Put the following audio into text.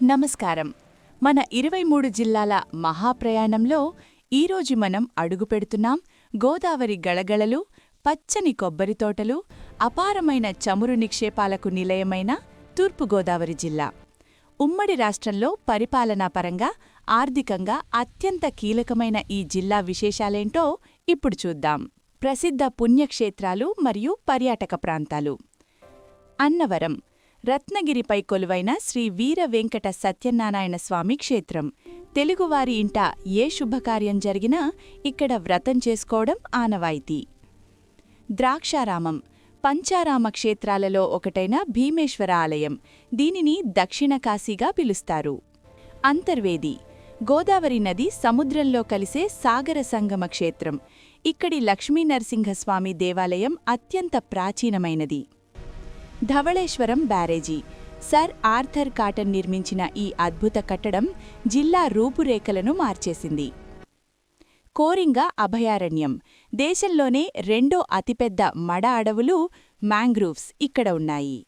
నమస్కారం. మన 23 జిల్లాల మహాప్రయాణంలో ఈరోజు మనం అడుగుపెడుతున్నాం గోదావరి గళగళలు, పచ్చని కొబ్బరితోటలు, అపారమైన చమురు నిక్షేపాలకు నిలయమైన తూర్పుగోదావరి జిల్లా. ఉమ్మడి రాష్ట్రంలో పరిపాలనాపరంగా, ఆర్థికంగా అత్యంత కీలకమైన ఈ జిల్లా విశేషాలేంటో ఇప్పుడు చూద్దాం. ప్రసిద్ధ పుణ్యక్షేత్రాలు మరియు పర్యాటక ప్రాంతాలు. అన్నవరం రత్నగిరిపై కొలువైన శ్రీ వీర వెంకట సత్యనారాయణ స్వామి క్షేత్రం. తెలుగువారి ఇంట ఏ శుభకార్యం జరిగినా ఇక్కడ వ్రతం చేసుకోవడం ఆనవాయితీ. ద్రాక్షారామం పంచారామ క్షేత్రాలలో ఒకటైన భీమేశ్వర ఆలయం. దీనిని దక్షిణ కాశీగా పిలుస్తారు. అంతర్వేది గోదావరి నది సముద్రంలో కలిసే సాగర సంగమ క్షేత్రం. ఇక్కడి లక్ష్మీనరసింహస్వామి దేవాలయం అత్యంత ప్రాచీనమైనది. ధవళేశ్వరం బ్యారేజీ సర్ ఆర్థర్ కాటన్ నిర్మించిన ఈ అద్భుత కట్టడం జిల్లా రూపురేఖలను మార్చేసింది. కోరింగ అభయారణ్యం దేశంలోనే రెండో అతిపెద్ద మడ అడవులు మ్యాంగ్రూవ్స్ ఇక్కడ ఉన్నాయి.